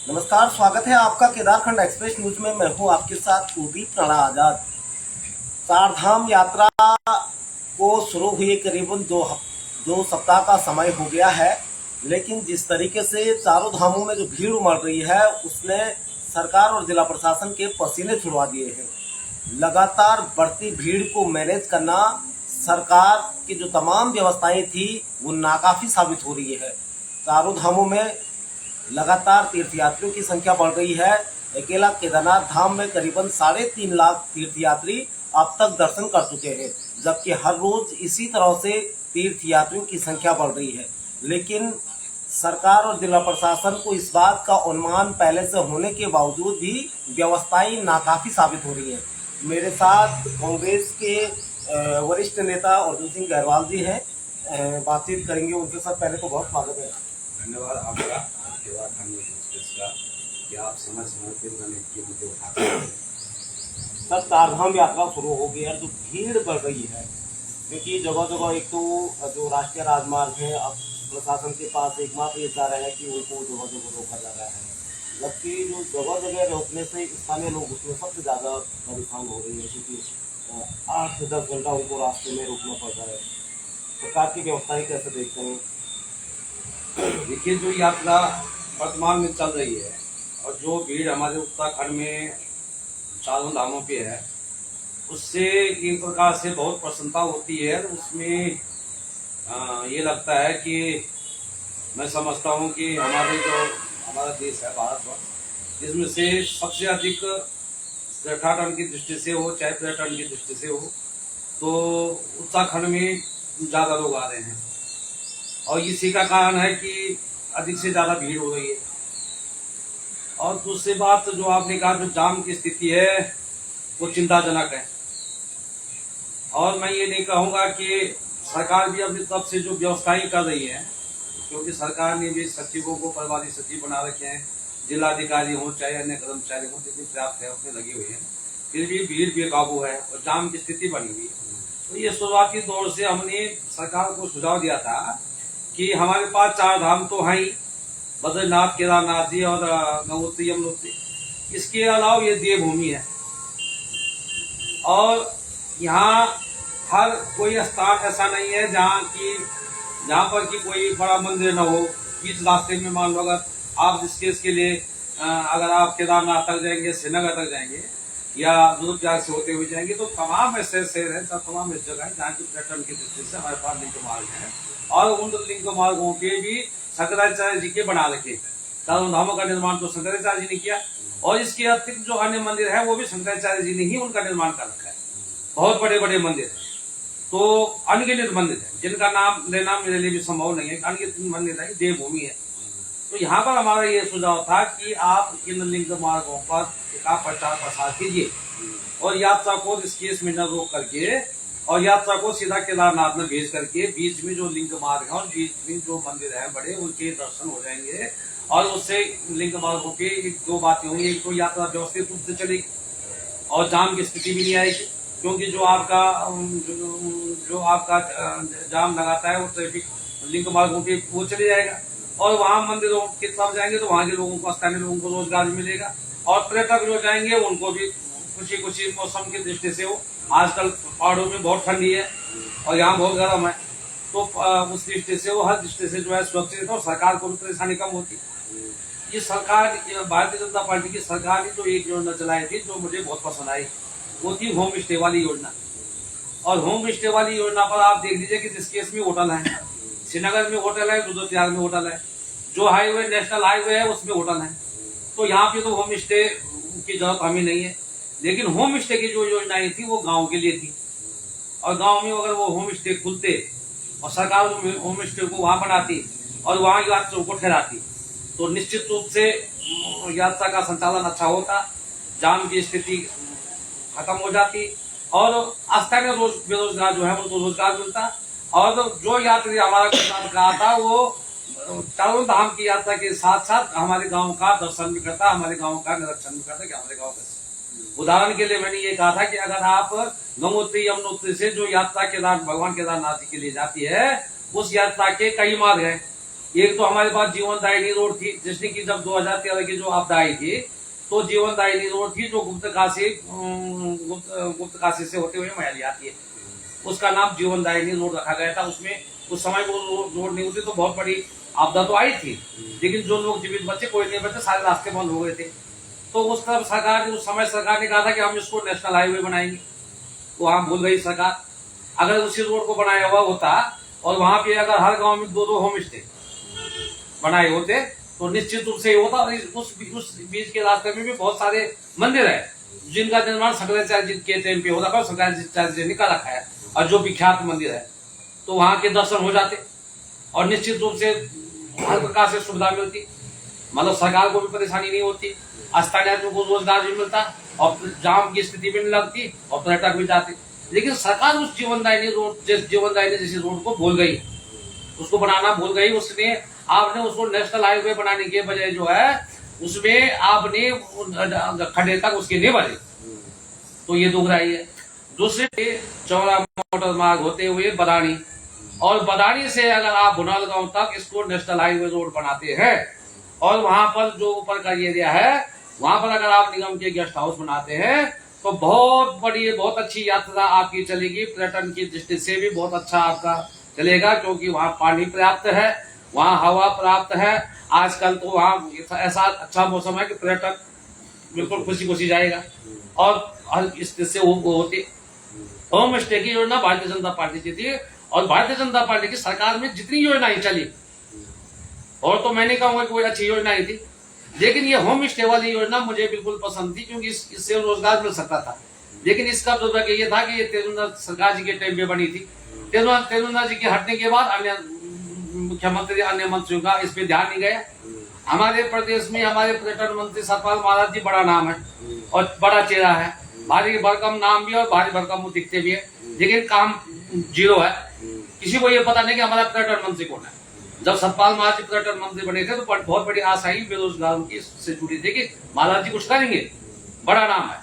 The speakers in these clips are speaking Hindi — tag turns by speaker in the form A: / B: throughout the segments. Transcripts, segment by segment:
A: नमस्कार, स्वागत है आपका केदारखंड एक्सप्रेस न्यूज में। मैं हूं आपके साथ कुलदीप राणा आजाद। चारधाम यात्रा को शुरू हुए करीबन दो सप्ताह का समय हो गया है, लेकिन जिस तरीके से चारों धामों में जो भीड़ उमड़ रही है उसने सरकार और जिला प्रशासन के पसीने छुड़वा दिए हैं। लगातार बढ़ती भीड़ को मैनेज करना सरकार की जो तमाम व्यवस्थाएं थी वो नाकाफी साबित हो रही है। चारों धामों में लगातार तीर्थयात्रियों की संख्या बढ़ रही है। अकेला केदारनाथ धाम में करीबन 3.5 लाख तीर्थयात्री अब तक दर्शन कर चुके हैं, जबकि हर रोज इसी तरह से तीर्थयात्रियों की संख्या बढ़ रही है। लेकिन सरकार और जिला प्रशासन को इस बात का अनुमान पहले से होने के बावजूद भी व्यवस्थाएं नाकाफी साबित हो रही है। मेरे साथ कांग्रेस के वरिष्ठ नेता अर्जुन सिंह गहरवाल जी हैं, बातचीत करेंगे उनके साथ। पहले तो बहुत स्वागत है।
B: धन्यवाद आपका केदारखंड एक्सप्रेस का कि आप समय समय पर मुद्दे उठाते हैं।
A: सर, चारधाम यात्रा शुरू हो गई है, जो भीड़ बढ़ रही है क्योंकि जगह जगह एक तो जो राष्ट्रीय राजमार्ग है, अब प्रशासन के पास एकमात्र ये चाह रहे हैं कि उनको जगह जगह रोका जा रहा है, जबकि जो जगह जगह रोकने से स्थानीय लोग उसमें सबसे ज़्यादा परेशान हो रही है क्योंकि 8 से 10 घंटा उनको रास्ते में रुकना पड़ रहा है। सरकार की व्यवस्थाएं कैसे देखते हैं?
B: देखिए, जो यात्रा वर्तमान में चल रही है और जो भीड़ हमारे उत्तराखंड में चारों धामों पे है, उससे एक प्रकार से बहुत प्रसन्नता होती है। उसमें ये लगता है कि मैं समझता हूँ कि हमारा देश है भारतवर्ष, जिसमें से सबसे अधिक पर्यटन की दृष्टि से हो चाहे पर्यटन की दृष्टि से हो, तो उत्तराखंड में ज़्यादा लोग आ रहे हैं और इसी का कारण है कि अधिक से ज़्यादा भीड़ हो रही है। और दूसरी बात जो आपने कहा, जो जाम की स्थिति है वो चिंताजनक है। और मैं ये नहीं कहूँगा कि सरकार भी अपनी तरफ से जो व्यवस्थाएं कर रही है, क्योंकि सरकार ने भी सचिवों को प्रभारी सचिव बना रखे हैं, जिलाधिकारी हो चाहे अन्य कर्मचारी हो, जितनी पर्याप्त है उसमें लगी हुई है, फिर भी भीड़ बेकाबू है और जाम की स्थिति बनी हुई है। तो ये शुरुआती दौर से हमने सरकार को सुझाव दिया था कि हमारे पास 4 धाम तो हैं ही, बद्रीनाथ, केदारनाथ जी और गंगोत्री, यमुनोत्री। इसके अलावा ये देवभूमि है और यहाँ हर कोई स्थान ऐसा नहीं है जहाँ पर कि कोई बड़ा मंदिर न हो। बीच रास्ते में मान लो अगर आप ऋषिकेश के लिए अगर आप केदारनाथ तक जाएंगे, श्रीनगर तक जाएंगे या रुद्रप्रयाग से होते हुए जाएंगे, तो तमाम ऐसे शहर हैं, तमाम ऐसी जगह है जहाँ की पर्यटन की दृष्टि से हमारे पास लिंक मार्ग है। और उन लिंक मार्गों के भी शंकराचार्य जी के बना रखे। चारों धामों का निर्माण तो शंकराचार्य जी ने किया और इसके अतिरिक्त जो अन्य मंदिर है वो भी शंकराचार्य जी ने ही उनका निर्माण कर रखा है। बहुत बड़े बड़े मंदिर है, तो अनगिनत मंदिर है जिनका नाम लेना मेरे लिए भी संभव नहीं है। अनगिनत मंदिर है, देवभूमि है। तो यहाँ पर हमारा ये सुझाव था कि आप इन लिंक मार्गों पर का प्रचार प्रसार कीजिए और यात्रा को ऋषिकेश में न रोक करके और यात्रा को सीधा केदारनाथ में भेज करके बीच में जो लिंक मार्ग है और बीच में जो मंदिर है बड़े, उनके दर्शन हो जाएंगे। और उससे लिंक मार्गों के 2 बातें होंगी, एक तो यात्रा व्यवस्थित रूप से चलेगी और जाम की स्थिति भी नहीं आएगी, क्योंकि जो आपका जाम लगाता है वो ट्रैफिक लिंक मार्गों के वो चले जाएगा और वहाँ मंदिरों की तरफ जाएंगे तो वहाँ के लोगों को, स्थानीय लोगों को रोजगार मिलेगा और पर्यटक जो जाएंगे उनको भी खुशी मौसम की दृष्टि से हो। आजकल पहाड़ों में बहुत ठंडी है और यहाँ बहुत गर्म है, तो उस दृष्टि से वो हर दृष्टि से जो है सुरक्षित और सरकार को भी परेशानी कम होती है। ये सरकार, भारतीय जनता पार्टी की सरकार ने जो एक योजना चलाई थी जो मुझे बहुत पसंद आई, वो थी होम स्टे वाली योजना। और होम स्टे वाली योजना पर आप देख लीजिए कि ऋषिकेश में होटल है, श्रीनगर में होटल है, रुद्रप्रयाग में होटल है, जो हाईवे नेशनल हाईवे है उसमें होटल है। तो यहाँ पे तो होम स्टे की जरूरत हमें नहीं है। लेकिन होम स्टे की जो योजनाएं थी वो गांव के लिए थी और गांव में अगर वो होम स्टे खुलते और सरकार होम स्टे को वहां बनाती और वहां यात्रियों को ठहराती तो निश्चित रूप से यात्रा का संचालन अच्छा होता, जाम की स्थिति खत्म हो जाती और स्थानीय बेरोजगार जो है उनको रोजगार मिलता और जो यात्री हमारा गुजरात का आता वो चारों धाम की यात्रा के साथ साथ हमारे गांव का दर्शन भी करता, हमारे गांव का निरीक्षण भी करता कि हमारे गांव कैसे। उदाहरण के लिए मैंने ये कहा था कि अगर आप गंगोत्री, यमुनोत्री से जो यात्रा भगवान केदारनाथ जी के लिए जाती है, उस यात्रा के कई मार्ग हैं एक तो हमारे पास जीवन दायिनी रोड थी, जिसने की जब 2013 की जो आपदा आई थी तो जीवन दायिनी रोड थी, जो गुप्त काशी से होते हुए मैली आती है, उसका नाम जीवन दायिनी रोड रखा गया था। उसमें उस समय वो रोड नहीं होती तो बहुत बड़ी आपदा तो आई थी, लेकिन जो लोग जीवित बचे कोई नहीं बचे, सारे रास्ते बंद हो गए थे। तो उस तरफ सरकार उस समय सरकार ने कहा था कि हम इसको नेशनल हाईवे बनाएंगे, तो वहां भूल गई सरकार। अगर उसी रोड को बनाया हुआ होता और वहां पे अगर हर गांव में 2-2 होम स्टे बनाए होते तो निश्चित रूप से ये होता। उस बीच के रास्ते में भी बहुत सारे मंदिर है जिनका निर्माण शंकराचार्य जी के टाइम पे हो रखा है, शंकराचार्य जी ने कर रखा है, और जो विख्यात मंदिर है तो वहां के दर्शन हो जाते और निश्चित रूप से हर प्रकार से सुविधा मिलती, मतलब सरकार को भी परेशानी नहीं होती, स्थानीय आदमी को रोजगार भी मिलता और जाम की स्थिति भी नहीं लगती और पर्यटक भी जाते। लेकिन सरकार उस जीवनदायिनी जैसी रोड को भूल गई, उसको बनाना भूल गई। उसने आपने उसको नेशनल हाईवे बनाने के बजाय जो है उसमें आपने खड्डे तक उसके नहीं बने, तो ये दुखदाई है। दूसरे चौरा मोटर मार्ग होते हुए बदानी, और बदानी से अगर आप भुनाल गांव तक इसको नेशनल हाईवे रोड बनाते हैं और वहां पर जो ऊपर का एरिया है वहां पर अगर आप निगम के गेस्ट हाउस बनाते हैं तो बहुत बड़ी बहुत अच्छी यात्रा आपकी चलेगी, पर्यटन की दृष्टि से भी बहुत अच्छा आपका चलेगा, क्योंकि वहाँ पानी पर्याप्त है, वहाँ हवा पर्याप्त है। आजकल तो वहाँ ऐसा अच्छा मौसम है कि पर्यटक बिल्कुल खुशी खुशी जाएगा। और हर स्थिति से वो होती होम स्टे की योजना भारतीय जनता पार्टी की थी, और भारतीय जनता पार्टी की सरकार में जितनी योजनाएं चली, और तो मैंने कहूंगा कोई अच्छी योजना ही थी, लेकिन ये होम स्टे वाली योजना मुझे बिल्कुल पसंद थी, क्योंकि इससे रोजगार मिल सकता था। लेकिन इसका दुर्भाग्य ये था कि ये तेलंगाना सरकार जी के टाइम पे बनी थी। तेलंगाना जी के हटने के बाद अन्य मुख्यमंत्री अन्य मंत्रियों का इस पे ध्यान नहीं गया। हमारे प्रदेश में हमारे पर्यटन मंत्री सतपाल महाराज जी बड़ा नाम है और बड़ा चेहरा है, भारी भरकम नाम भी और भारी भरकम दिखते भी है, लेकिन काम जीरो है। किसी को ये पता नहीं कि हमारा पर्यटन मंत्री कौन है। जब सतपाल महाराज जी पर्यटन मंत्री बने थे तो बहुत बड़ी आशा ही बेरोजगारों की से जुड़ी थी कि महाराज जी कुछ करेंगे, बड़ा नाम है,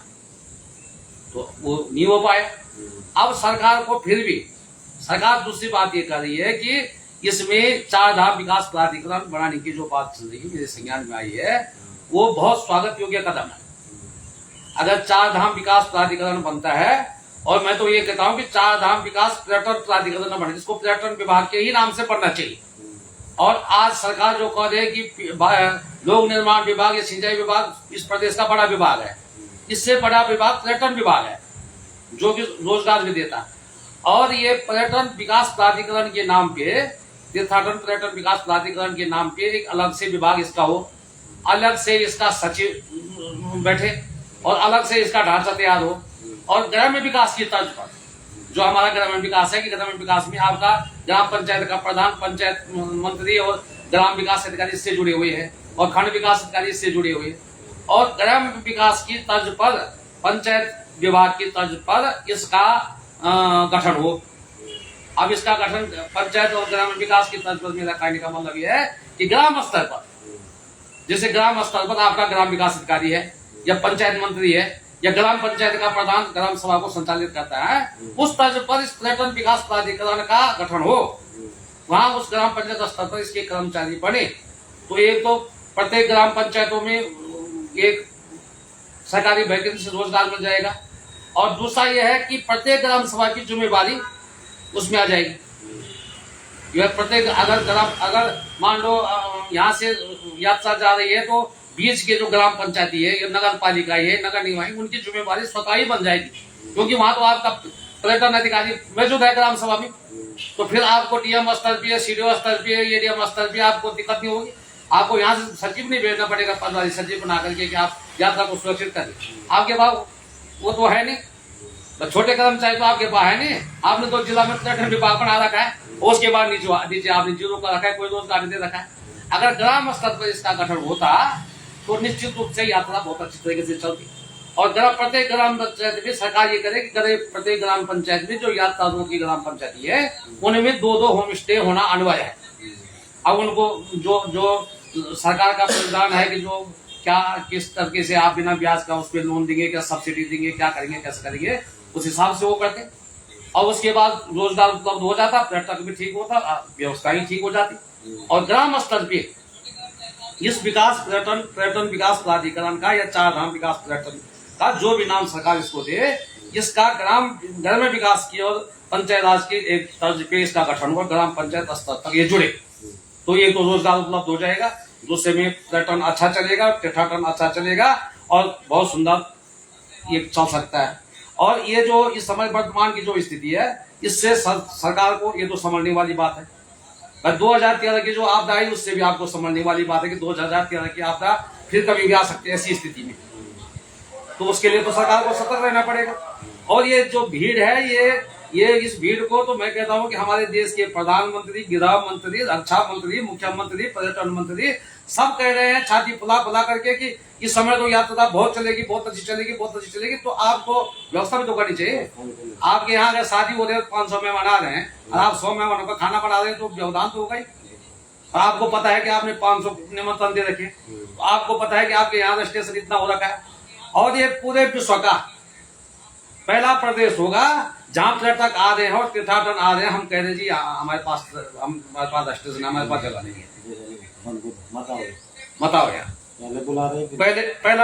B: तो वो नहीं हो पाए। अब सरकार को फिर भी सरकार दूसरी बात ये कर रही है कि इसमें 4 धाम विकास प्राधिकरण बनाने की जो बात चल रही है मेरे संज्ञान में आई है, वो बहुत स्वागत योग्य कदम है। अगर 4 धाम विकास प्राधिकरण बनता है, और मैं तो ये कहता हूं कि 4 धाम विकास पर्यटन प्राधिकरण बने, जिसको पर्यटन विभाग के ही नाम से पढ़ना चाहिए। और आज सरकार जो कह रही है कि लोक निर्माण विभाग या सिंचाई विभाग इस प्रदेश का बड़ा विभाग है, इससे बड़ा विभाग पर्यटन विभाग है जो कि रोजगार भी देता है। और ये पर्यटन विकास प्राधिकरण के नाम पे, तीर्थाटन पर्यटन विकास प्राधिकरण के नाम पे एक अलग से विभाग इसका हो, अलग से इसका सचिव बैठे और अलग से इसका ढांचा तैयार हो, और ग्रामीण विकास की तर्ज पर जो हमारा ग्रामीण विकास है कि ग्रामीण विकास में आपका ग्राम पंचायत का प्रधान, पंचायत मंत्री और ग्राम विकास अधिकारी इससे जुड़े हुए हैं, और खंड विकास अधिकारी इससे जुड़े हुए हैं, और ग्राम विकास की तर्ज पर, पंचायत विभाग की तर्ज पर इसका गठन हो। अब इसका गठन पंचायत और ग्रामीण विकास की तर्ज पर मेरा कहने का मतलब यह है कि ग्राम स्तर पर, जैसे ग्राम स्तर पर आपका ग्राम विकास अधिकारी है या पंचायत मंत्री है या ग्राम पंचायत का प्रधान ग्राम सभा को संचालित करता है, उस तर्ज पर इस पर्यटन विकास प्राधिकरण का गठन हो, वहां उस ग्राम पंचायत स्तर पर इसके कर्मचारी बने। तो एक तो प्रत्येक ग्राम पंचायतों में एक सरकारी वैकेंसी से रोजगार मिल जाएगा, और दूसरा यह है कि प्रत्येक ग्राम सभा की जिम्मेवारी उसमें आ जाएगी। यह प्रत्येक अगर मान लो यहाँ से यात्रा जा रही है तो बीच के जो ग्राम पंचायती है या नगर पालिका है, नगर निगम, उनकी जिम्मेवारी स्वतः ही बन जाएगी, क्योंकि वहां तो आपका पर्यटन अधिकारी मौजूद है ग्राम सभा में। तो फिर आपको डीएम स्तर पे, सीडीओ स्तर पे, एडीएम स्तर पे आपको दिक्कत नहीं होगी। आपको यहाँ से सचिव नहीं भेजना पड़ेगा, पदवारी सचिव बना करके कि आप यात्रा को सुरक्षित करें। आपके पास वो तो है नहीं, तो छोटे कर्मचारी तो आपके पास है नहीं। आपने तो जिला में पर्यटन विभाग बना रखा है, उसके बाद नीचे आपने जीरो का रखा है, कोई रोजगार नहीं दे रखा है। अगर ग्राम स्तर पर इसका गठन होता तो निश्चित रूप से यात्रा बहुत अच्छी तरीके से चलती। और प्रत्येक ग्राम पंचायत में सरकार ये करे कि प्रत्येक ग्राम पंचायत में जो यात्रा की ग्राम पंचायती है उनमें 2-2 होम स्टे होना अनिवार्य है। अब उनको जो सरकार का प्रावधान है कि जो क्या किस तरीके से आप बिना ब्याज का उस पर लोन देंगे, क्या सब्सिडी देंगे, क्या करेंगे, कैसे करेंगे, उस हिसाब से वो करते। और उसके बाद रोजगार उपलब्ध हो जाता, पर्यटक भी ठीक होता, व्यवस्था ही ठीक हो जाती। और ग्राम स्तर पे इस पर्यटन विकास प्राधिकरण का या चार धाम विकास पर्यटन का जो भी नाम सरकार इसको दे, इसका ग्राम विकास की और पंचायत राज के एक तर्ज पे इसका गठन हो, ग्राम पंचायत स्तर तक ये जुड़े, तो ये तो रोजगार उपलब्ध हो जाएगा। दूसरे में पर्यटन अच्छा चलेगा, तीर्थाटन अच्छा चलेगा और बहुत सुंदर ये चल सकता है। और ये जो इस समय वर्तमान की जो स्थिति है, इससे सरकार को ये तो समझने वाली बात है। 2013 की जो आपदा आई उससे भी आपको समझने वाली बात है कि 2013 की आपदा फिर कभी भी आ सकती है ऐसी स्थिति में, तो उसके लिए तो सरकार को सतर्क रहना पड़ेगा। और ये जो भीड़ है, ये इस भीड़ को तो मैं कहता हूं कि हमारे देश के प्रधानमंत्री, गृह मंत्री, रक्षा मंत्री, मुख्यमंत्री, पर्यटन मंत्री सब कह रहे हैं छाती फुला करके कि इस समय तो यात्रा बहुत चलेगी, बहुत अच्छी चलेगी, बहुत अच्छी चलेगी। तो आपको व्यवस्था भी तो करनी चाहिए। आपके यहाँ अगर शादी हो रही है 500 मेहमान आ रहे हैं और आप 100 मेहमानों का खाना बना रहे हैं, तो व्यवधान तो होगा ही। आपको पता है कि आपने 500 निमंत्रण दे रखे, तो आपको पता है कि आपके यहाँ रजिस्ट्रेशन इतना हो रखा है। और ये पूरे विश्व का पहला प्रदेश होगा जहां पर्यटक आ रहे हैं और तीर्थाटन आ रहे हैं, हम कह रहे हैं जी हमारे पास रजिस्ट्रेशन, हमारे पास जगह नहीं है, बताओ यार।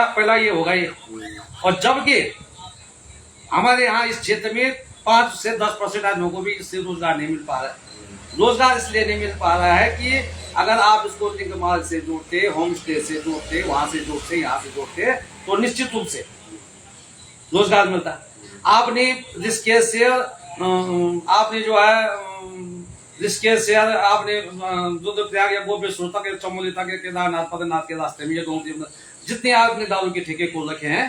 B: पहला ये होगा ये। और जबकि हमारे यहाँ इस क्षेत्र में 5 से 10% आदमियों को भी इससे रोजगार नहीं मिल पा रहा है। रोजगार इसलिए नहीं मिल पा रहा है कि अगर आप इसको लिंक मार्ग से जोड़ते, होम स्टे से जोड़ते, वहां से जोड़ते, यहाँ से जोड़ते, तो निश्चित रूप से रोजगार मिलता है। आपने ऋषिकेश से आपने जो है ऋषिकेश से आपने रुद्रप्रयाग या गोपेश्वर तक, चमोली तक, केदारनाथ, बद्रीनाथ के रास्ते में ये जितने आपने दारू के ठेके खोल रखे हैं,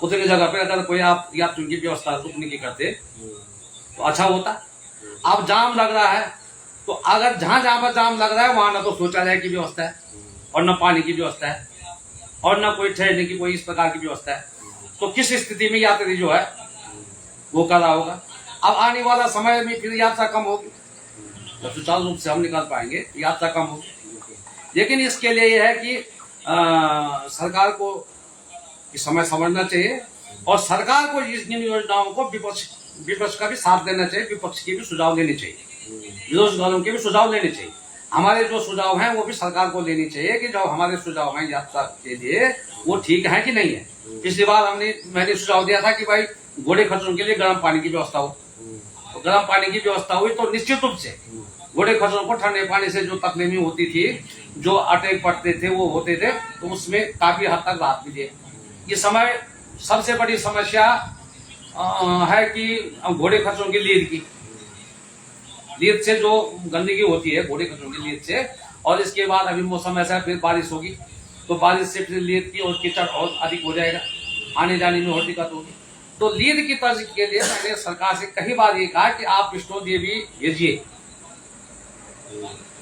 B: उतनी जगह पे अगर कोई आप यात्रियों की व्यवस्था रुकने की करते तो अच्छा होता। अब जाम लग रहा है, तो अगर जहां पर जाम लग रहा है वहां ना तो शौचालय की व्यवस्था है और न पानी की व्यवस्था है और न कोई ठहरने की कोई इस प्रकार की व्यवस्था है, तो किस स्थिति में यात्री जो है वो कर रहा होगा। अब आने वाला समय में फिर यात्रा कम होगी, तो सुचारू रूप से हम निकाल पाएंगे, यात्रा कम होगी। लेकिन इसके लिए यह है कि सरकार को इस समय समझना चाहिए और सरकार को इन योजनाओं को विपक्ष का भी साथ देना चाहिए, विपक्ष के भी सुझाव लेने चाहिए, विरोधी दलों के भी सुझाव लेने चाहिए। हमारे जो सुझाव हैं वो भी सरकार को लेनी चाहिए कि जो हमारे सुझाव हैं यात्रा के लिए वो ठीक है कि नहीं है। पिछली बार मैंने सुझाव दिया था कि भाई घोड़े खच्चरों के लिए गर्म पानी की व्यवस्था हो, तो गर्म पानी की व्यवस्था हुई तो निश्चित रूप से घोड़े खच्चरों को ठंडे पानी से जो तकलीफ होती थी, जो अटैक पड़ते थे, वो होते थे, तो उसमें काफी हद तक राहत मिली है। ये समय सबसे बड़ी समस्या है कि घोड़े खच्चरों की लीद से जो गंदगी होती है घोड़े खच्चरों की लीद से, और इसके बाद अभी मौसम ऐसा है फिर बारिश होगी, तो बारिश से फिर लीद की और कीचड़ और अधिक हो जाएगा, आने जाने में और दिक्कत होगी। तो लीद की तर्ज के लिए मैंने सरकार से कई बार ये कहा कि आप विष्णु देवी भेजिए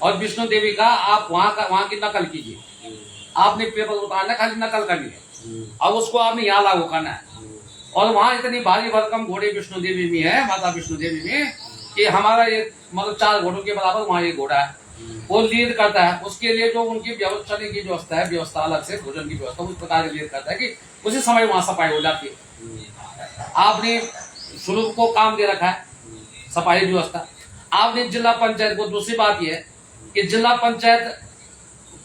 B: और विष्णु देवी का आप वहां की नकल कीजिए। आपने पेपर उतारना, खाली नकल करनी है, अब उसको आपने यहाँ लागू करना है। और वहां इतनी भारी भरकम घोड़े विष्णु देवी में है, माता विष्णु देवी में, कि हमारा ये मतलब 4 घोड़ों के बराबर वहाँ ये घोड़ा है, वो लीड करता है। उसके लिए जो उनकी चलने की व्यवस्था है, व्यवस्था अलग से, भोजन की व्यवस्था उस प्रकार लीड करता है कि उसी समय वहां सफाई हो जाती है। आपने शुरू को काम दे रखा है सफाई व्यवस्था। आपने जिला पंचायत को, दूसरी बात यह है कि जिला पंचायत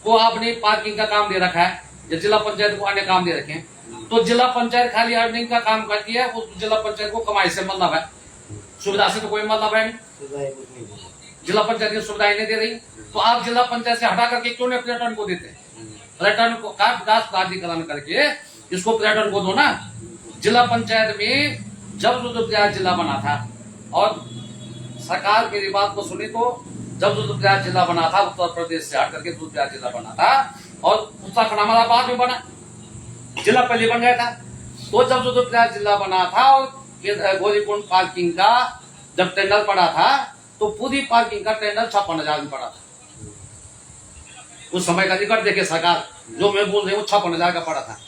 B: को आपने पार्किंग का काम दे रखा है, या जिला पंचायत को अन्य काम दे रखे हैं, तो जिला पंचायत खाली अर्निंग का काम करती है, वो जिला पंचायत को कमाई से मतलब है, सुविधा से तो कोई मतलब है नहीं। जिला पंचायत की सुविधाएं नहीं दे रही, तो आप जिला पंचायत से हटा करके क्यों नहीं पर्यटन को देते? पर्यटन को का विकास प्राधिकरण करके इसको पर्यटन को दो ना। जिला पंचायत में जब रुद्रप्रयाग जिला बना था, और सरकार मेरी बात को सुनी, तो जब रुद्रप्रयाग जिला बना था, उत्तर प्रदेश से हट करके रुद्रप्रयाग जिला बना था, और उत्तराखंड हमारा बाद में बना, जिला पहले बन गया था। तो जब रुद्रप्रयाग जिला बना था और गौरीकुंड पार्किंग का जब टेंडर पड़ा था, तो पूरी पार्किंग का टेंडर 56,000 में पड़ा था। उस समय का रिकॉर्ड देखे सरकार, जो मैं बोल रही हूँ 56,000 का पड़ा था।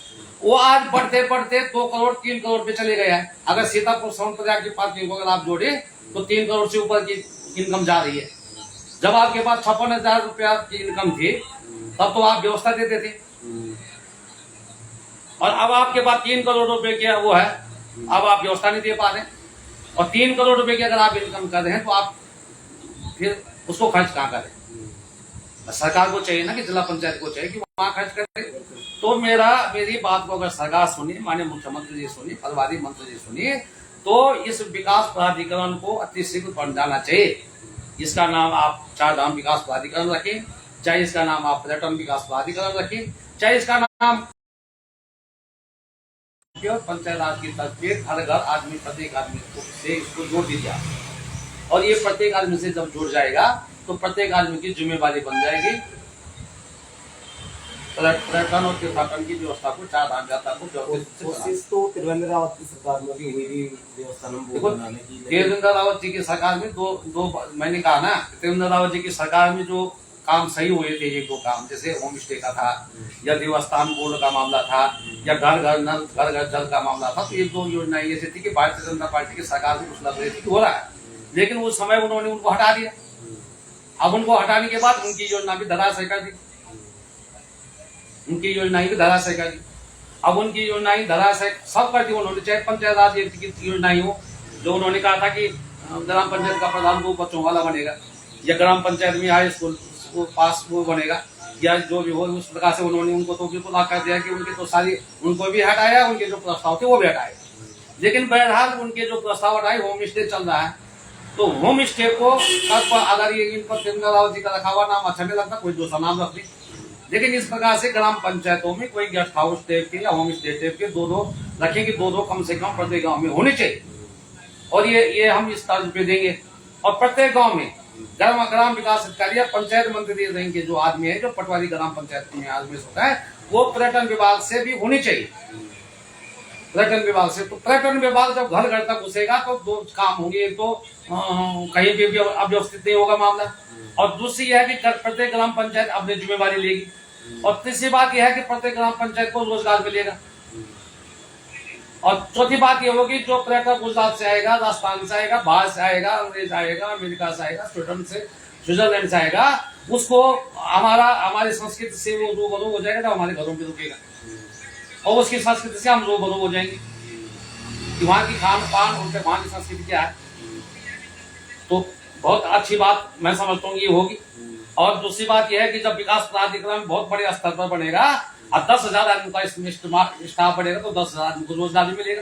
B: वो आज बढ़ते बढ़ते 2 करोड़ 3 करोड़ पे चले गए हैं। अगर सीतापुर सोनप्रयाग की पार्किंग को अगर आप जोड़े तो 3 करोड़ से ऊपर की इनकम जा रही है। जब आपके पास 56,000 रुपया की इनकम थी, तब तो आप व्यवस्था देते थे, और अब आपके पास 3 करोड़ रुपए की वो है, अब आप व्यवस्था नहीं दे पा रहे। और 3 करोड़ रुपए की अगर आप इनकम कर रहे हैं, तो आप फिर उसको खर्च कहाँ करें? सरकार को चाहिए ना कि जिला पंचायत को चाहिए कि वहां खर्च करे। तो मेरी बात को अगर सरकार सुनिए, माननीय मुख्यमंत्री जी सुनिए, प्रभारी मंत्री जी सुनिए, तो इस विकास प्राधिकरण को अतिशीघ्र बन जाना चाहिए। इसका नाम आप चार धाम विकास प्राधिकरण रखें, चाहे इसका नाम आप पर्यटन विकास प्राधिकरण रखें, चाहे इसका नाम पंचायत राज की तर्ज पे हर घर आदमी, प्रत्येक आदमी से इसको जोड़ दीजिए। और ये प्रत्येक आदमी से जब जुड़ जाएगा तो प्रत्येक आदमी की जिम्मेवारी बन जाएगी पर्यटन और तीर्थाटन की व्यवस्था को, चार धाम यात्रा को
A: कोशिश तो त्रिवेंद्र रावत की सरकार में भी हुई थी देवस्थानम बनाने की।
B: त्रिवेंद्र रावत जी की सरकार में दो मैंने कहा ना, त्रिवेंद्र रावत जी की सरकार में जो काम सही हुए थे, एक दो काम, जैसे होम स्टे का था, या देवस्थान बोर्ड का मामला था, या घर घर नल, घर घर जल का मामला था, तो एक दो योजनाएं ऐसी थी कि भारतीय जनता पार्टी की सरकार में कुछ लग रही थी कि हो रहा है, लेकिन उस समय उन्होंने उनको हटा दिया। अब उनको हटाने के बाद उनकी योजना भी धराशायी कर दी, उनकी योजनाएं भी धराशायी कर दी। अब उनकी योजनाएं धराशायी सब कर दी उन्होंने, चाहे पंचायत राज की योजनाएं हो, जो उन्होंने कहा था कि ग्राम पंचायत का प्रधान वो बच्चों वाला बनेगा, या ग्राम पंचायत में हाई स्कूल वो पास वो बनेगा, या जो भी हो, उस प्रकार से उन्होंने उनको तो बिल्कुल आकर दिया कि उनकी तो सारी, उनको भी हटाया, उनके जो प्रस्ताव थे वो भी हटाए। लेकिन बहरहाल उनके जो प्रस्ताव हटाए, होम स्टे चल रहा है, तो होम स्टे को अगर ये इन पर त्रिवेंद्र रावत जी का रखा हुआ नाम अच्छा नहीं लगता, कोई दूसरा नाम रख दी। लेकिन इस प्रकार से ग्राम पंचायतों में कोई गेस्ट हाउस टाइप के या होम स्टे टाइप के दो रखेंगे, दो कम से कम प्रत्येक गाँव में होने चाहिए। और ये हम इस तर्ज पे देंगे, और प्रत्येक गाँव में ग्राम विकास अधिकारी या पंचायत मंत्री रहेंगे, जो आदमी है, जो पटवारी ग्राम पंचायत में आदमी होता है, वो पर्यटन विभाग से भी होनी चाहिए। पर्यटन विभाग से, तो पर्यटन विभाग जब घर घर तक घुसेगा तो दो काम होंगे, तो कहीं भी अव्यवस्थित नहीं होगा मामला, और दूसरी यह है कि प्रत्येक ग्राम पंचायत अपनी जिम्मेवारी लेगी, और तीसरी बात यह है कि प्रत्येक ग्राम पंचायत को रोजगार मिलेगा, और चौथी बात ये होगी जो पर्यटक गुजरात से आएगा, राजस्थान से आएगा, बाहर से आएगा, अंग्रेज आएगा, अमेरिका से आएगा, स्वीडन से, स्विट्जरलैंड से आएगा, उसको हमारी संस्कृति से वो रूबरू हो जाएगा, तो हमारे घरों में रुकेगा, और उसकी संस्कृति से हम रूबरू हो जाएंगे कि वहाँ की खान पान, उनके वहाँ की संस्कृति क्या है। तो बहुत अच्छी बात मैं समझता हूँ ये होगी। और दूसरी बात यह है कि जब विकास प्राधिकरण बहुत बड़े स्तर पर बनेगा और 10,000 आदमी का स्टाफ बढ़ेगा, तो 10,000 आदमी को रोजगार भी मिलेगा,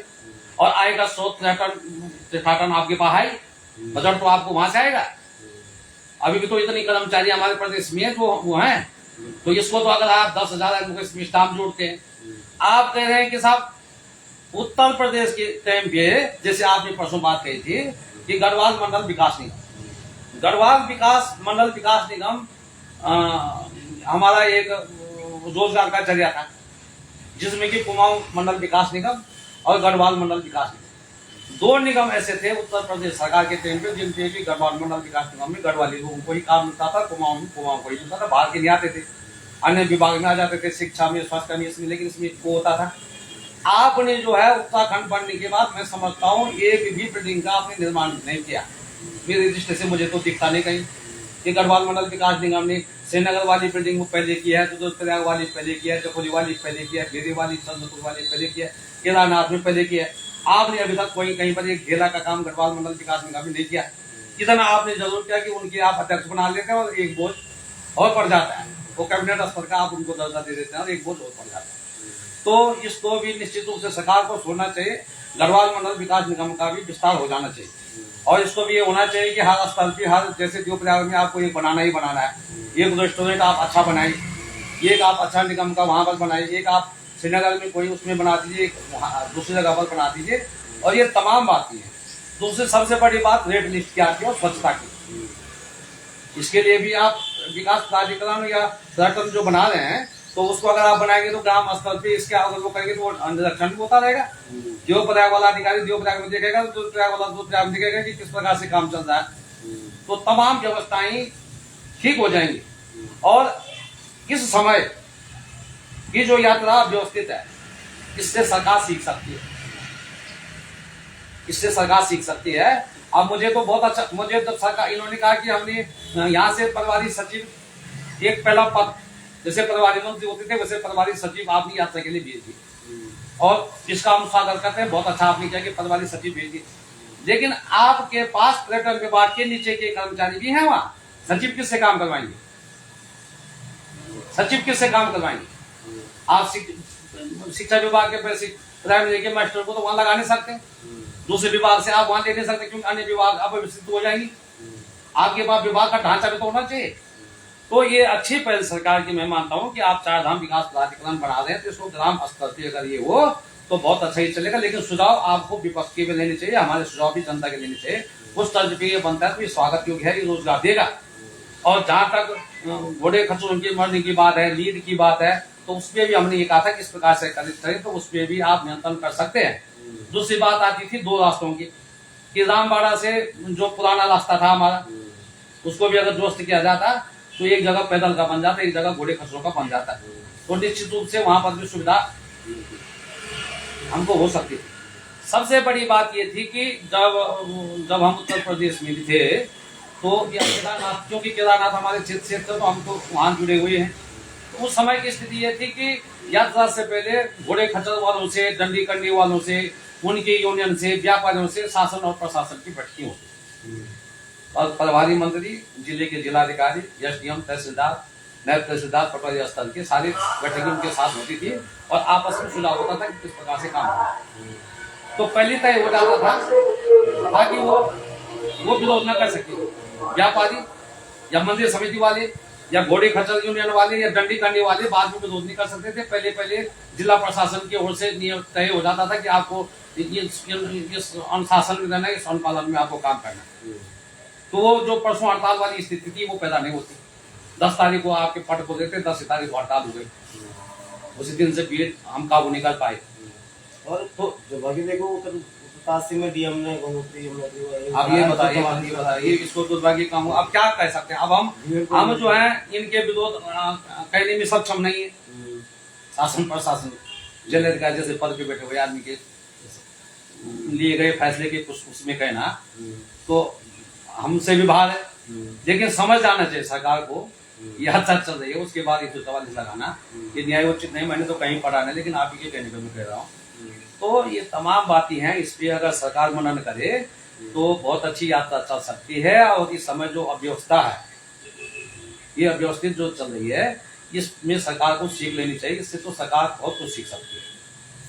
B: और आएगा स्रोत तीर्थाटन आपके पास है, बजट तो आपको वहां से आएगा। अभी भी तो इतनी कर्मचारी हमारे प्रदेश में जो वो हैं, तो इसको तो अगर आप 10,000 आदमी को इसमें स्टाफ जोड़ते हैं, आप कह रहे हैं कि साहब उत्तर प्रदेश के टाइम पे, जैसे आपने परसों बात कही थी कि गढ़वाल मंडल विकास निगम, गढ़वाल मंडल विकास निगम हमारा एक रोजगार का जरिया था, जिसमें कि कुमाऊं मंडल विकास निगम और गढ़वाल मंडल विकास निगम, दो निगम ऐसे थे उत्तर प्रदेश सरकार के टाइम पे, जिनके कि गढ़वाल मंडल विकास निगम में गढ़वाली लोगों को ही काम मिलता था, कुमाऊं को ही मिलता था, बाहर के नहीं आते थे, अन्य विभाग में आ जाते थे, शिक्षा में, स्वास्थ्य में, इसमें, लेकिन इसमें वो होता था। आपने जो है उत्तराखंड बनने के बाद मैं समझता हूँ एक भी बिल्डिंग का आपने निर्माण नहीं किया, मेरे दृष्टि से मुझे तो दिखता नहीं कहीं कि गढ़वाल मंडल विकास निगम ने श्रीनगर वाली बिल्डिंग पहले किया है, रुद्रप्रयाग वाली पहले किया है, चकोली वाली पहले किया है, घेरे वाली, चंद्रपुर वाली पहले किया है, केदारनाथ में पहले किया है। आपने अभी तक कोई कहीं पर एक घेरा का काम गढ़वाल मंडल विकास निगम ने नहीं किया। इतना आपने जरूर किया कि उनके आप अध्यक्ष बना लेते हैं और एक बोझ और पड़ जाता है, वो कैबिनेट स्तर का आप उनको दर्जा दे देते हैं और एक बोझ और पड़ जाता है। तो इसको भी निश्चित रूप से सरकार को छोड़ना चाहिए, गढ़वाल मंडल विकास निगम का भी विस्तार हो जाना चाहिए, और इसको भी ये होना चाहिए कि हर स्थल पे, हर जैसे देवप्रयाग में आपको एक बनाना ही बनाना है, एक रेस्टोरेंट आप अच्छा बनाइए, एक आप अच्छा निगम का वहां पर बनाइए, एक आप श्रीनगर में कोई उसमें बना दीजिए, दूसरी जगह पर बना दीजिए, और ये तमाम बातें हैं। दूसरी सबसे बड़ी बात रेड लिस्ट की आती है और स्वच्छता की, इसके लिए भी आप विकास प्राधिकरण या पर्यटन जो बना रहे हैं, तो उसको अगर आप बनाएंगे तो ग्राम स्तर पे इसके अगर वो करेंगे तो वो निरीक्षण भी होता रहेगा, जो प्रयाग वाला अधिकारी देवप्रयाग में देखेगा, तो प्रयाग वाला दूसरे में देखेगा कि किस प्रकार से काम चल रहा है, तो तमाम व्यवस्थाएं ठीक हो जाएंगी। और इस समय की जो यात्रा व्यवस्थित है, इससे सरकार सीख सकती है, इससे सरकार सीख सकती है। अब मुझे तो बहुत अच्छा, मुझे जब सरकार इन्होंने कहा कि हमने यहाँ से प्रभारी सचिव एक पहला पद, जैसे प्रभारी मंत्री होते थे वैसे प्रभारी सचिव आपने यात्रा के लिए भेज दिए, और इसका हम स्वागत करते हैं, बहुत अच्छा आपने किया कि प्रभारी सचिव भेज दिए। लेकिन आपके पास पर्यटन विभाग के नीचे के कर्मचारी भी हैं, वहां सचिव किससे काम करवाएंगे? सचिव किससे काम करवाएंगे? आप शिक्षा विभाग के पैसे प्राइमरी के मास्टर को तो वहां लगा नहीं सकते, दूसरे विभाग से आप वहां ले नहीं सकते, क्योंकि अन्य विभाग अव्यवस्थित हो जाएंगी। आपके पास विभाग का ढांचा भी तो होना चाहिए। तो ये अच्छी पहल सरकार की मैं मानता हूँ कि आप चार धाम विकास प्राधिकरण बना रहे हैं, तो इसको ग्राम स्तर पर अगर ये हो तो बहुत अच्छा ही चलेगा। लेकिन सुझाव आपको विपक्ष के भी लेने चाहिए, हमारे सुझाव भी जनता के लेने चाहिए। उस तर्ज पे ये बनता है तो ये स्वागत योग्य है, ये रोजगार देगा। और जहां तक घोड़े खच्चरों की मरने की बात है, लीड की बात है, तो उसपे भी हमने ये कहा था कि इस प्रकार से करें, तो उसपे भी आप नियंत्रण कर सकते हैं। दूसरी बात आती थी दो रास्तों की, कि रामबाड़ा से जो पुराना रास्ता था हमारा, उसको भी अगर दुरुस्त किया जाता तो एक जगह पैदल का बन जाता, एक जगह घोड़े खच्चरों का बन जाता, तो निश्चित रूप से वहां पर भी सुविधा हमको हो सकती थी। सबसे बड़ी बात ये थी कि जब हम उत्तर प्रदेश में थे तो ये केदारनाथ, क्योंकि केदारनाथ हमारे क्षेत्र से तो हम तो वहां जुड़े हुए हैं, तो उस समय की स्थिति ये थी कि यात्रा से पहले घोड़े खच्चर वालों से, डंडी करने वालों से, उनकी यूनियन से, व्यापारियों से शासन और प्रशासन की बैठकी होती, और प्रभारी मंत्री, जिले के जिलाधिकारी, एसडीएम, तहसीलदार, नायब तहसीलदार, पटवारी स्तर के सारी बैठकें उनके साथ होती थी, और आपस में सुलह होता था कि किस प्रकार से काम होगा। तो पहले तय हो जाता था ताकि वो विरोध न कर सके, व्यापारी या मंदिर समिति वाले या घोड़े खच्चर यूनियन वाले या डंडी करने वाले बाद में विरोध नहीं कर सकते थे। पहले जिला प्रशासन की ओर से नियम तय हो जाता था कि आपको इस अनुशासन में रहना, इस अनुपालन में आपको काम करना। तो वो जो परसों हड़ताल वाली स्थिति थी वो पैदा नहीं होती। 10 तारीख को आपके पट को देते, 10 तारीख को हड़ताल हो गई, उसी दिन से भीड़ हम काबू नहीं कर पाए।
A: और तो जब अभी देखो उत्तरकाशी में डीएम ने
B: अब ये बताइए इसको दुर्भाग्य काम हो, अब क्या कह सकते हैं। अब हम जो है इनके विरोध कहने में सक्षम नहीं है। शासन प्रशासन जिलाधिकारी जैसे पद पे बैठे हुए आदमी के लिए गए फैसले के कुछ उसमें कहना तो हमसे भी बाहर है, लेकिन समझ आना चाहिए सरकार को यह अच्छा चल रही है, उसके बाद ये सवाल लगाना ये न्यायोचित नहीं। मैंने तो कहीं पढ़ा नहीं, लेकिन आप ये कहने पर मैं कह रहा हूँ। तो ये तमाम बातें हैं, इस पे अगर सरकार मनन करे तो बहुत अच्छी यात्रा चल सकती है। और इस समय जो अव्यवस्था है, ये अव्यवस्थित जो चल रही है, इसमें सरकार को सीख लेनी चाहिए। इससे तो सरकार बहुत कुछ सीख सकती है।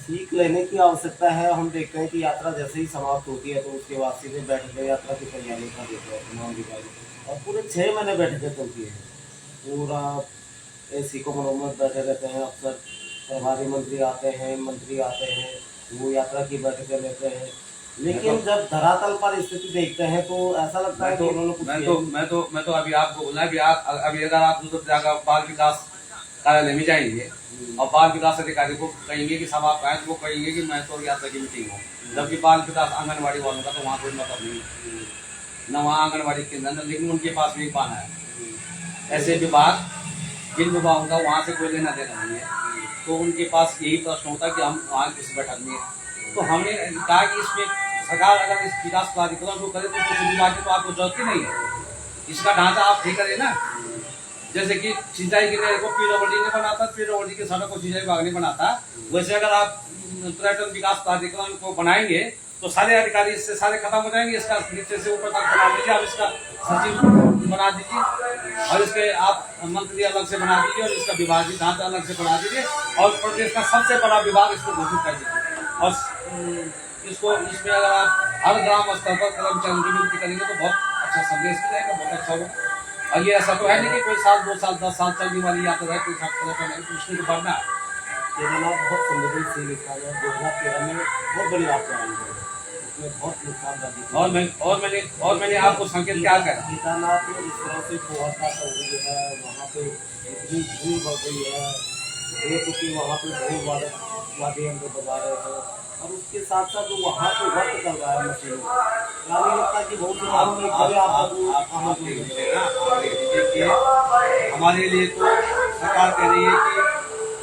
A: सीख लेने की आवश्यकता है। हम देखते हैं कि यात्रा जैसे ही समाप्त होती है तो उसके बाद सीधे बैठके यात्रा की तैयारी कर देते हैं तमाम अधिकारी, और पूरे 6 महीने बैठकें चलती है। पूरा एसी को मनोमत बैठे रहते हैं, अफसर प्रभारी मंत्री आते हैं, मंत्री आते हैं, वो यात्रा की बैठकें लेते हैं। लेकिन जब धरातल पर स्थिति देखते हैं तो ऐसा लगता है कि उन्होंने
B: मैं तो अभी आपको बोला कि अभी अगर आप दूसरे जगह बाल विकास कार्यालय में जाएंगे और बाल विकास अधिकारी को कहेंगे कि सब आप आए, तो वो कहेंगे कि मैं तो यात्रा की मीटिंग हूँ। जबकि बाल विकास आंगनबाड़ी वालों का तो वहाँ कोई मतलब नहीं, न वहाँ आंगनबाड़ी केंद्र, लेकिन उनके पास भी पाना है। ऐसे विभाग, जिन विभागों का वहाँ से कोई लेना देना नहीं है, तो उनके पास यही प्रश्न होता है कि हम वहाँ किस बैठक में। तो हमने कहा कि इसमें सरकार अगर इस विकास प्राधिकरण को करे तो किसी विभाग की तो आपको जरूरत ही नहीं है। इसका ढांचा आप ठीक करें ना, जैसे कि सिंचाई के लिए को पीडब्ल्यूडी ने बनाता, पीडब्ल्यूडी के सड़क को सिंचाई विभाग ने बनाता, वैसे अगर आप पर्यटन विकास प्राधिकरण को बनाएंगे तो सारे अधिकारी इससे सारे खत्म हो जाएंगे। इसका नीचे से ऊपर तक बना दीजिए, आप इसका सचिव बना दीजिए, और इसके आप मंत्री अलग से बना दीजिए, और इसका विभागीय ढांचा अलग से बना दीजिए, और प्रदेश का सबसे बड़ा विभाग इसको घोषित कर दीजिए। और इसको इसमें अगर आप हर ग्राम स्तर पर कर्मचारियों की नियुक्ति करेंगे तो बहुत अच्छा संदेश मिलेगा, बहुत अच्छा होगा। और ये ऐसा तो है नहीं कि कोई साल 2 साल 10 साल चलने वाली यात्रा है, कोई उसमें तो बढ़ना है।
A: केदारनाथ बहुत संवेदनशील स्थान है। 2013 में बहुत बड़ी आपदा आई है, उसमें बहुत नुकसान।
B: और मैंने आपको संकेत क्या कहा,
A: केदारनाथ में इस तरह से कुआसा चल रही है, वहाँ पे इतनी धूल बढ़ गई है, क्योंकि वहाँ पे धूल वादे हम लोग बजा रहे हैं, और उसके साथ साथ जो वहाँ पे वर्क कर रहा है मशीनों, यानी लगता कि बहुत
B: देखिए हमारे लिए तो सरकार कह रही है कि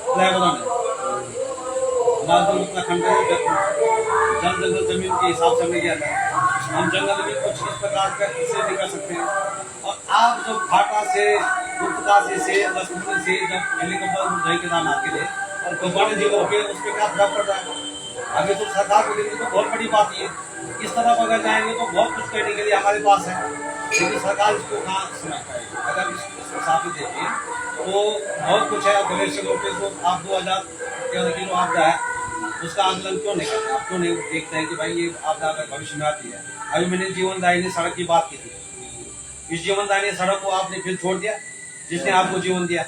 B: पर्यावरण उत्तराखंड जंगल जमीन के हिसाब से हमने किया था। हम जंगल में कुछ इस प्रकार का हिस्से नहीं कर सकते हैं। और आप जब घाटा से, उत्तरकाशी से, लक्ष्मण से जब हेलीकॉप्टर गए केदारनाथ के लिए, और तो बड़े जिलों के उस पर क्या प्रभाव पड़ रहा है। अभी तो सरकार को देंगे तो बहुत बड़ी बात है। इस तरफ अगर जाएंगे तो बहुत कुछ करने के लिए हमारे पास है, लेकिन सरकार इसको कहाँ समझ पाएगी। अगर इसको साफ ही देखिए तो बहुत कुछ है। गणेश चतुर्थी को आप 2013 की जो आपदा है उसका आंदोलन क्यों नहीं करते, आप क्यों नहीं देखते हैं कि भाई ये आपदा अगर भविष्य में आती है। अभी मैंने जीवनदायिनी सड़क की बात की थी, इस जीवनदायिनी सड़क को आपने फिर छोड़ दिया जिसने आपको जीवन दिया।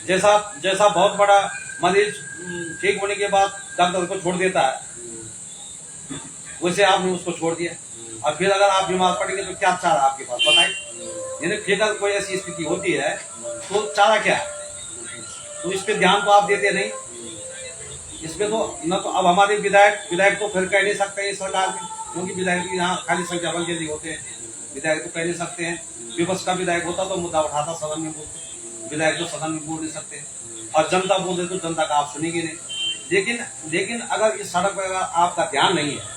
B: जैसा बहुत बड़ा मरीज ठीक होने के बाद डॉक्टर को छोड़ देता है, वैसे आपने उसको छोड़ दिया। और फिर अगर आप बीमार पड़ेंगे तो क्या चारा आपके पास बताइए। यानी फिर अगर कोई ऐसी स्थिति होती है तो चारा क्या है, तो इस पे ध्यान तो आप देते नहीं। इसमें तो न तो अब हमारे विधायक तो फिर कह नहीं सकते इस सरकार में, क्योंकि विधायक यहाँ खाली संख्या बल के लिए होते हैं। विधायक तो कह नहीं सकते हैं, विपक्ष का विधायक होता तो मुद्दा उठाता सदन में बोलते, विधायक तो सदन में बोल नहीं सकते। और जनता बोल रहे तो जनता का आप सुनेंगे नहीं। लेकिन अगर इस सड़क पर आपका ध्यान नहीं है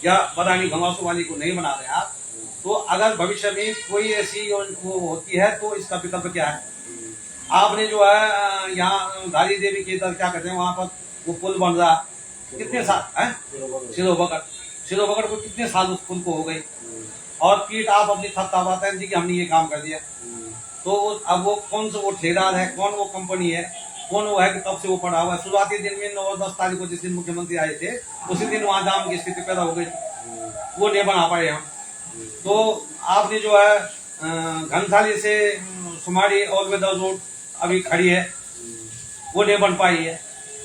B: या पता नहीं गंगासू वाली को नहीं बना रहे आप, तो अगर भविष्य में कोई ऐसी वो होती है तो इसका विकल्प क्या है। आपने जो है यहाँ धारी देवी की तरफ क्या कहते हैं वहां पर वो पुल बन रहा, कितने साल है सिरोबकड़ को कितने साल उस पुल को हो गई, और पीठ आप अपनी थपथपाते हैं जी कि हमने ये काम कर दिया। तो अब वो कौन सा वो ठेकेदार है, कौन वो कंपनी है, कौन वो है कि तब से वो पड़ा हुआ है। शुरुआती दिन में 9 और 10 तारीख को जिस दिन मुख्यमंत्री आए थे उसी दिन वहां जाम की स्थिति पैदा हो गई, वो नहीं बना पाए हम। तो आपने जो है घनसाली से सुमाड़ी ऑल वेदर रोड अभी खड़ी है, वो नहीं बन पाई है।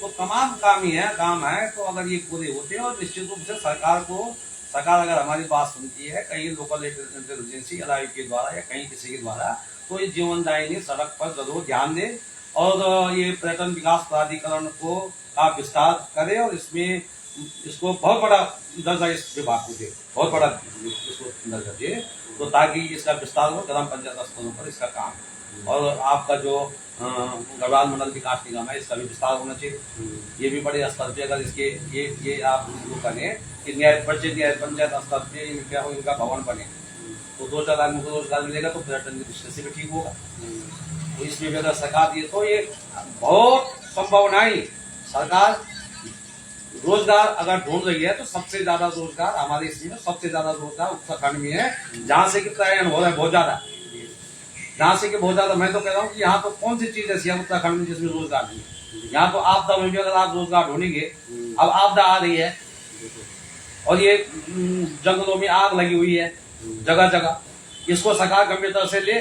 B: तो तमाम काम है। तो अगर ये पूरे होते हैं और निश्चित रूप से सरकार अगर हमारी बात सुनती है कहीं लोकल इंटेलिजेंसी एलआई के द्वारा या कहीं किसी के द्वारा, तो ये जीवनदायिनी सड़क पर जरूर ध्यान दे और ये पर्यटन विकास प्राधिकरण को का विस्तार करे और इसको बहुत बड़ा दर्जा इस विभाग को दे, बहुत बड़ा इसको दर्जा दे, तो ताकि इसका विस्तार हो ग्राम पंचायत स्तरों पर इसका काम। और आपका जो गढ़वाल मंडल विकास निगम है इसका भी विस्तार होना चाहिए। ये भी बड़े स्तर पे अगर इसके ये आप करें कि न्याय पंचायत स्तर पे क्या हो इनका भवन बने तो 2-4 आदमी को रोजगार मिलेगा, तो पर्यटन की दृष्टि से भी ठीक होगा। तो इसमें भी अगर सरकार दिए तो ये बहुत संभावनाएं, सरकार रोजगार अगर ढूंढ रही है तो सबसे ज्यादा रोजगार हमारे इसमें सबसे ज्यादा रोजगार उत्तराखंड में है, जहाँ से कि पलायन हो रहा है बहुत ज्यादा, जहाँ से कि बहुत ज्यादा। मैं तो कह रहा हूँ कि यहाँ तो कौन सी चीज ऐसी है उत्तराखंड में जिसमें रोजगार नहीं है। यहाँ तो आपदा में भी अगर आप रोजगार ढूंढेंगे, अब आपदा आ रही है और ये जंगलों में आग लगी हुई है जगह जगह, इसको सरकार गंभीरता से ले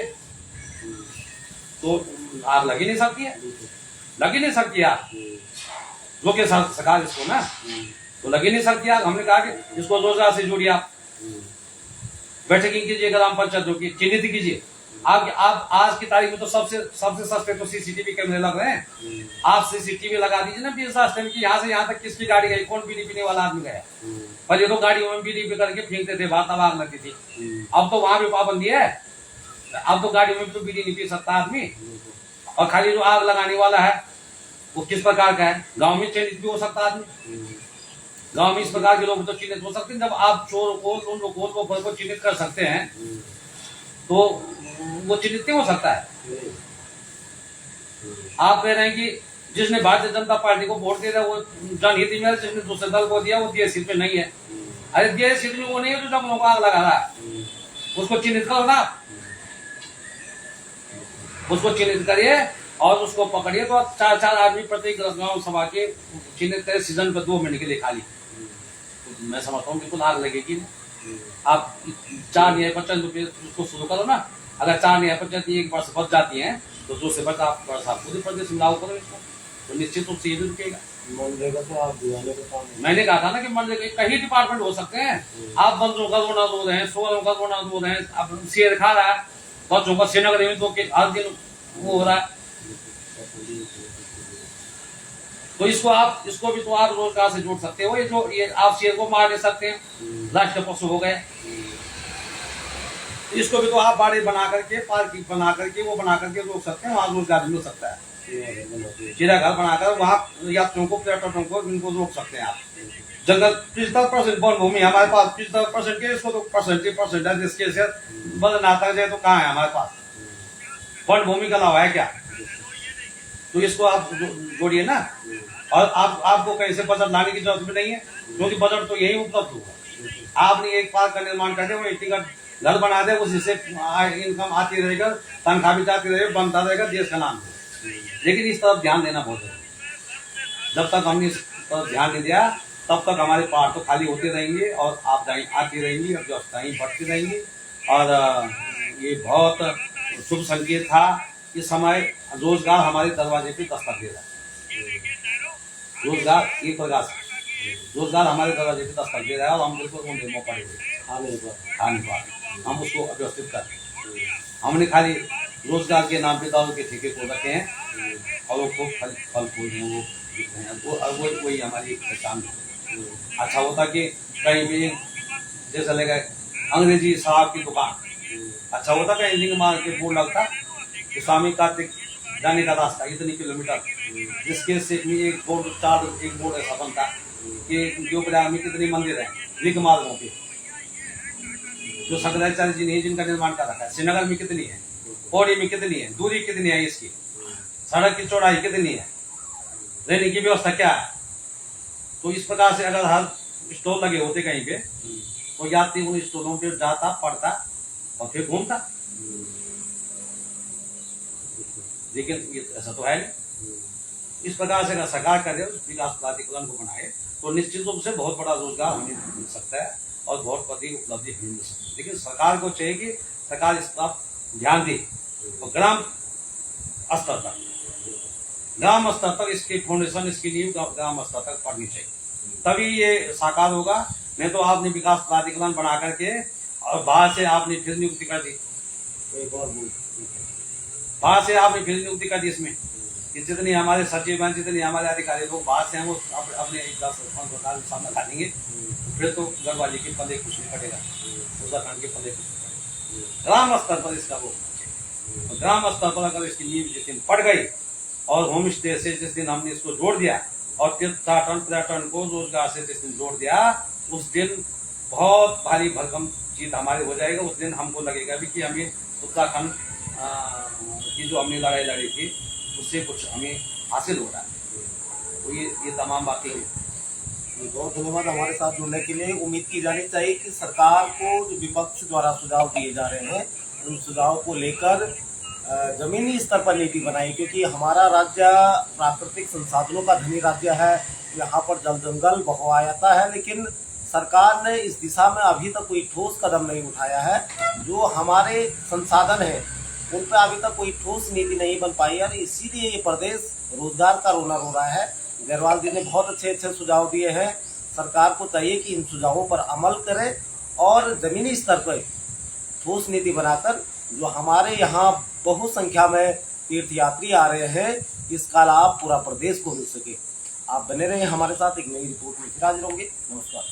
B: तो आग लगी नहीं सकती आग, जो कि सरकार इसको ना तो लगी नहीं सकती आग। हमने कहा कि इसको रोजगार से जोड़िए, आप बैठकें कीजिए ग्राम पंचायतों की, चिन्हित कीजिए। आप आज की तारीख में तो सबसे सस्ते तो सीसीटीवी कैमरे लग रहे हैं। आप सीसीटीवी लगा दीजिए ना 20 रास्ते में कि यहाँ से यहाँ तक किसकी गाड़ी गई, कौन बीड़ी पीने वाला आदमी गया। पहले तो गाड़ियों में बीड़ी पी करके फेंकते थे, बात तब आग लगती थी। अब तो वहां भी पाबंदी है, अब तो गाड़ियों में तो बीड़ी नहीं पी सकता आदमी। और खाली जो आग लगाने वाला है वो किस प्रकार का है, गाँव में चिन्हित भी हो सकता आदमी, गाँव में इस प्रकार के लोग तो चिन्हित हो सकते हैं। जब आप चोर को चिन्हित कर सकते हैं तो वो चिन्हित नहीं हो सकता है। आप कह रहे हैं कि जिसने भारतीय जनता पार्टी को वोट दिया वो जनहित में, जिसने दूसरे दल को दिया वो देश हित में नहीं है। अरे देश हित में वो नहीं है जो जंगलों को आग लगा रहा है, उसको चिन्हित करो ना, उसको चिन्हित करिए और उसको पकड़िए। तो 4 आदमी प्रत्येक गांव सभा के चिन्हित करें सीजन पर 2 महीने के लिए खाली, तो मैं समझता हूँ बिल्कुल आग लगेगी। आप 4 न्याय पंचायत रुपये उसको शुरू करो ना। अगर 4 न्याय पंचायत एक वर्ष बच जाती हैं तो 2 से बच आप पूरे प्रदेश में लागू करो इसको, तो निश्चित रूप से ये भी रुकेगा।
A: मनरेगा तो आप दिवाले का काम,
B: मैंने कहा था ना कि मनरेगा कई डिपार्टमेंट हो सकते हैं। आप बंदरों का रोना रो रहे हैं, सोरों का रोना रो रहे हैं, आप शेर खा रहा है बच्चों का, श्रीनगर में तो हर दिन वो हो रहा है। तो इसको भी तो आप रोजगार से जोड़ सकते हो। ये आप शेर को मार नहीं सकते हैं, राष्ट्रीय पशु हो गए। इसको भी तो आप बाड़े बना करके, पार्किंग बना करके, वो बना करके रोक सकते हैं, वहाँ रोजगार मिल सकता है। चिड़ियाघर बनाकर वहाँ यात्रियों को, पर्यटकों को इनको रोक सकते हैं आप। जंगल 75% वन भूमि हमारे पास, 75% के, इसको तो परसेंट है जिसके से बदल आता जाए तो कहाँ है हमारे पास वन भूमि का अलावा है क्या। तो इसको आप जोड़िए ना। और आपको कहीं से बजट लाने की जरूरत भी नहीं है, क्योंकि बजट तो यही उपलब्ध होगा। आपने एक पार्क का निर्माण कर दिया, वो टिकट घर बना दे, उसी से इनकम आती रहेगा, तनख्वाह भी जाती रहेगी, बनता रहेगा देश का नाम। लेकिन इस तरफ ध्यान देना बहुत जरूरी है। जब तक हमने इस तरफ ध्यान नहीं दिया तब तक हमारे पहाड़ तो खाली होते रहेंगे और आपदाएं आती रहेंगी, अव्यवस्थाएं बढ़ती रहेंगी। और ये बहुत शुभ संकेत था। इस समय रोजगार हमारे दरवाजे पे दस्तक दे रहा है। रोजगार एक प्रकार से रोजगार हमारे दरवाजे पे दस्तक दे रहा है, और हम बिल्कुल उन नियमों पर खाने पर हम उसको अव्यवस्थित कर। हमने खाली रोजगार के नाम पे दारू के ठेके को रखे हैं, और वो खूब फल फूल वो दिख रहे हैं। वही हमारी पहचान है। अच्छा होता कि कहीं भी जैसे लगा अंग्रेजी शराब की दुकान, अच्छा होता कहीं लिंग मार्ग के बोर्ड लगता कि स्वामी कार्तिक जाने का रास्ता इतनी किलोमीटर, जिसके से एक बोर्ड ऐसा बनता कि जो प्रयाग में कितने मंदिर हैं लिंग मार्गों के, जो शंकराचार्य जी ने जिनका निर्माण कर रखा है। श्रीनगर में कितनी है, पौड़ी में कितनी है, दूरी कितनी है, इसकी सड़क की चौड़ाई कितनी है, रहने की व्यवस्था क्या है। तो इस प्रकार से अगर हर स्टॉल लगे होते कहीं पे, तो यात्री उन स्टॉलों पे जाता, पढ़ता और फिर घूमता। लेकिन ये ऐसा तो है नहीं। इस प्रकार से अगर सरकार करे, विकास प्राधिकरण को बनाए, तो निश्चित रूप से बहुत बड़ा रोजगार हमें मिल सकता है और बहुत बड़ी उपलब्धि हमें मिल सकती है। लेकिन सरकार को चाहिए कि सरकार इस पर ध्यान दे और ग्राम स्तर तक इसकी फाउंडेशन, इसकी नींव ग्राम स्तर तक पड़नी चाहिए, तभी ये साकार होगा। नहीं तो आपने विकास प्राधिकरण बना करके और बाहर से आपने फिर नियुक्ति कर दी, बाहर से आपने फिर नियुक्ति कर दी इसमें कि जितनी हमारे सचिव हैं, जितने हमारे अधिकारी लोग बाहर से हैं, वो अपने 10-15 सामने खा देंगे। फिर तो गढ़वाली के पदे कुछ नहीं कटेगा, उत्तराखंड के पदे कुछ नहीं कटेगा। ग्राम स्तर पर इसका वो ग्राम स्तर पर अगर इसकी नींव जिस दिन पड़ गई और होम स्टे से जिस दिन हमने इसको जोड़ दिया और तीर्थाटन पर्यटन को रोजगार से जिस दिन जोड़ दिया, उस दिन बहुत भारी भरकम जीत हमारी हो जाएगा। उस दिन हमको लगेगा भी कि हमें उत्तराखंड की जो हमने लड़ाई लड़ी थी उससे कुछ हमें हासिल हो रहा है। तो ये तमाम बातें
A: बहुत धन्यवाद हमारे साथ जुड़ने के लिए। उम्मीद की जानी चाहिए कि सरकार को जो विपक्ष द्वारा सुझाव दिए जा रहे हैं, उन सुझाव को लेकर जमीनी स्तर पर नीति बनाई, क्योंकि हमारा राज्य प्राकृतिक संसाधनों का धनी राज्य है। यहाँ पर जल जंगल बहुआयाता है, लेकिन सरकार ने इस दिशा में अभी तक कोई ठोस कदम नहीं उठाया है। जो हमारे संसाधन हैं उन पर अभी तक कोई ठोस नीति नहीं बन पाई है, इसीलिए ये प्रदेश रोजगार का रोना रो रहा है। गहरवाल जी ने बहुत अच्छे सुझाव दिए हैं। सरकार को चाहिए कि इन सुझावों पर अमल करे और जमीनी स्तर पर ठोस नीति बनाकर जो हमारे यहाँ बहु संख्या में तीर्थयात्री आ रहे हैं, इसका लाभ पूरा प्रदेश को मिल सके। आप बने रहे हमारे साथ, एक नई रिपोर्ट में फिर हाजिर होंगे। नमस्कार।